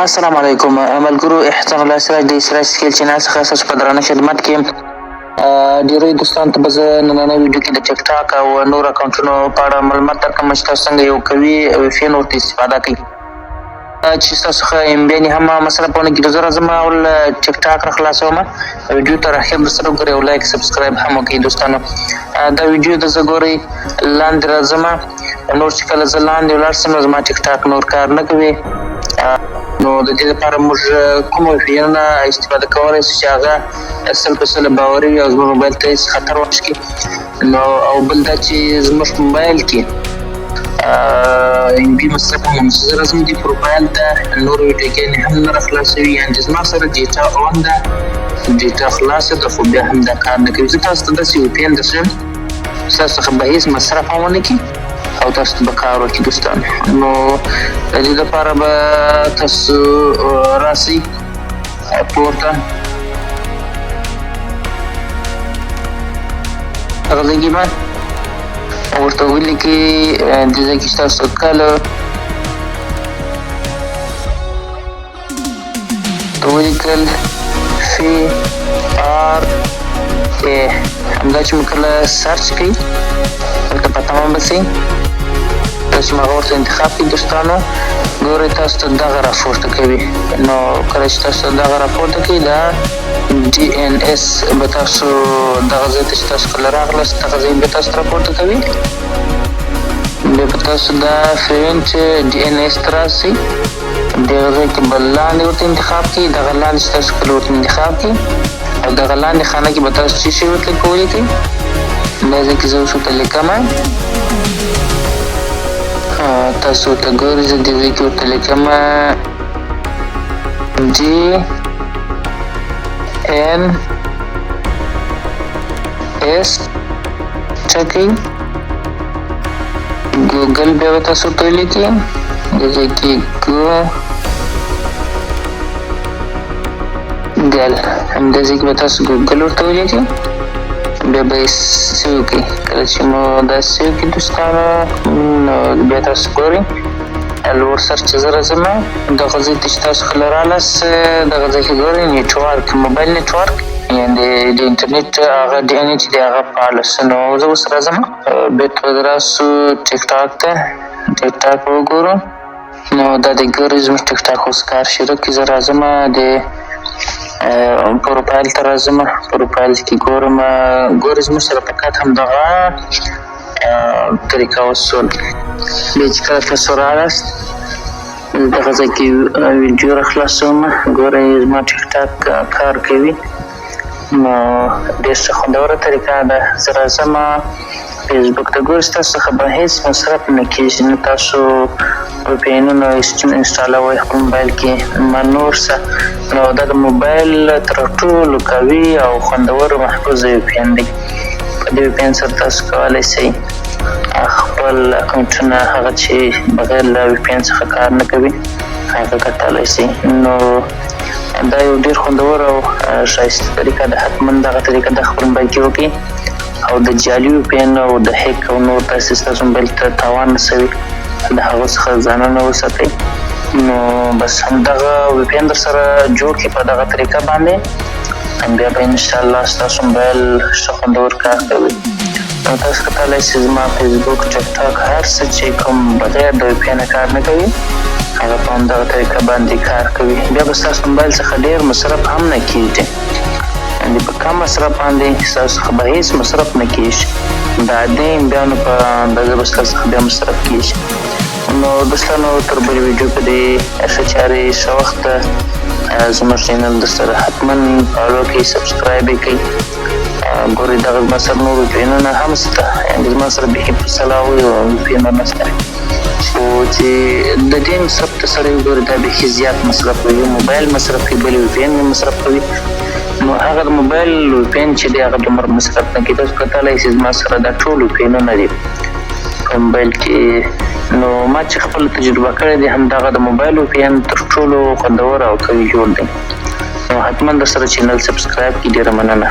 السلام علیکم ملګرو، احسان الله سراج د سراج سکیل چینل څخه ستاسو په درانه خدمت کې ډیری دوستانو ته به زه نننۍ ویډیو کې د ټیک ټاک او نور اکاونټونو په اړه معلومات درکړم چې تاسو څنګه یو قوي ویفین ورته استفاده کوئ چې ستاسو څخه MB هم مصرفونه کړي. زه راځم اول ټیک ټاک راخلاصوم، ویډیو تر اخر سره وګورئ او لایک سبسکرایب هم وکړئ. دوستانو دا ویډیو د زه ګورئ لاندې راځم، نور چې کله زه لاندې ولاړ شم نو زما ټیک ټاک نور کار نه کوي، نو د دې لپاره موږ کوم ویفینونه استفاده کولی شو چې هغه 100% باوري وي او زموږ موبایل ته هېڅ خطر ونه کړي. نو او بل دا چې زموږ په موبایل کې MB مصرف هم چې زه راځم دې پروفایل ته نور ویډیوګانې هم نه راخلاصوي، یعنې زما سره ډیټا اون ده، ډیټا خلاصه ده، خو بیا هم دا کار نه کوي. زه تاسو ته داسې ویپین درښیم ستاسو څخه به هېڅ مصرف هم ونه کړي او تاسو ته به کار وکړي. دوستانو نو د دې لپاره به تاسو راسئ پورته، هغه ځای کې به ورته ولیکئ دې ځای کې چې تاسو کله ولیکل FRA، همدا چې مو کله سرچ کوئ هلته په تمام به سئ، کله چې مو هغه ورته انتخاب کړئ دوستانو ګورئ تاسو ته دغه راپورته کوي. نو کله چې تاسو ته دغه راپورته کوي دا DNS به تاسو دغه ځای ته چې تاسو کله راغلاست دغه ځای به تاسو راپورته کوي، بیا به تاسو دا فرینټ DNS ته راسئ، دغه ځای کې به لاندې ورته انتخاب کړئ، دغه لاندې چې تاسو کله ورته انتخاب کړئ او دغه لاندې خانه کې به تاسو څه شی ورته ولیکئ. دا ځای کې زه اوس ورته لیکم، تاسو ورته ګورئ، زه دې ځای کې ورته لیکم DNS ټکی ګوګل، بیا به تاسو ورته ولیکئ دې ځای کې ګوګل، همدې ځای کې به تاسو ګوګل ورته ولیکئ، بیا به یې سیو کړئ. کله چې مو دا سیو کړئ دوستانو نو بیا تاسو ګورئ لوړ سر چې زه راځم دغه ځای ته چې تاسو کله رالاست دغه ځای کې ګورئ نیټورک، موبایل نیټورک یعنې د انټرنیټ هغه DNS چې دی هغه فعال شو. نو زه اوس راځم بېرته به راسو ټیک ټاک ته، ټیک ټاک به وګورو. نو دا د ګورئ زموږ ټیک ټاک اوس کار شروع کړي. زه راځم د پروفایل ته راځم، پروفایل کې ګورم، ګورئ زموږ سره فقط همدغه طریقه وصول. بیا چې کله تاسو راغلاست دغه ځای کې ویډیو راخلاصوم، ګورئ زما ټیک ټاک کار کوي. نو ډېر ښه خوندوره طریقه ده. زه راځم فیسبوک ته، ګورئ ستاسو څخه به هېڅ مصرف نه کېږي، نه تاسو ویپینونه انسټالوئ خپل موبایل کې ما نور څه. نو دا د موبایل تر ټولو قوي او خوندور محفوظ ویپین دی. په دې ویپین سره تاسو کولی شئ خپل اکاونټونه هغه چې بغیر له ویپین څخه کار نه کوي هغه ګټلی شئ. نو دا یو ډېر خوندور او ښایسته طریقه ده، حتما دغه طریقه د خپل موبایل کې وکړئ او د جعلي ویپین او د هیک او نور داسې ستاسو موبایل ته تاوان رسوي د هغو څخه ځانونه وساتئ. نو بس همدغه ویپین در سره جوړ کړئ په دغه طریقه باندې، بیا به انشاءالله ستاسو موبایل ښه خوندور کار کوي. نو تاسو کتلی شئ زما فیسبوک، ټیک ټاک هر څه چې کوم بغیر د ویپینه کار نه کوي هغه په همدغه طریقه باندې کار کوي. بیا به ستاسو موبایل څخه ډېر مصرف هم نه کېږي، یعنې په کم مصرف باندې ستاسو څخه به هېڅ مصرف نه کېږي، د عادي MB-انو په اندازه به ستاسو څخه بیا مصرف کېږي. نو دوستانو تر بلې ویډیو پورې ښه چارې ښه وخت زموږ چینل درسره حتما فالو کړئ، سبسکرایب یې کړئ. ګورئ دغه زما سره نور ویپینونه هم شته، یعنې زما سره بیخي په سلاوي ویپینونه شته خو چې د دې مصرف ته سړی وګوري دا بیخي زیات مصرف کوي، یو موبایل مصرف کوي بل ویپین مصرف کوي. نو هغه د موبایل ویپین چې دی هغه دومره مصرف نه کوي. تاسو کتلی شئ زما سره دا ټول ویپینونه دي په موبایل کې. نو ما چې خپله تجربه کړې دي همدغه د موبایل ویپین تر ټولو خوندور او قوي جوړ دی. نو حتما در سره چینل سبسکرایب کړئ. ډېره مننه.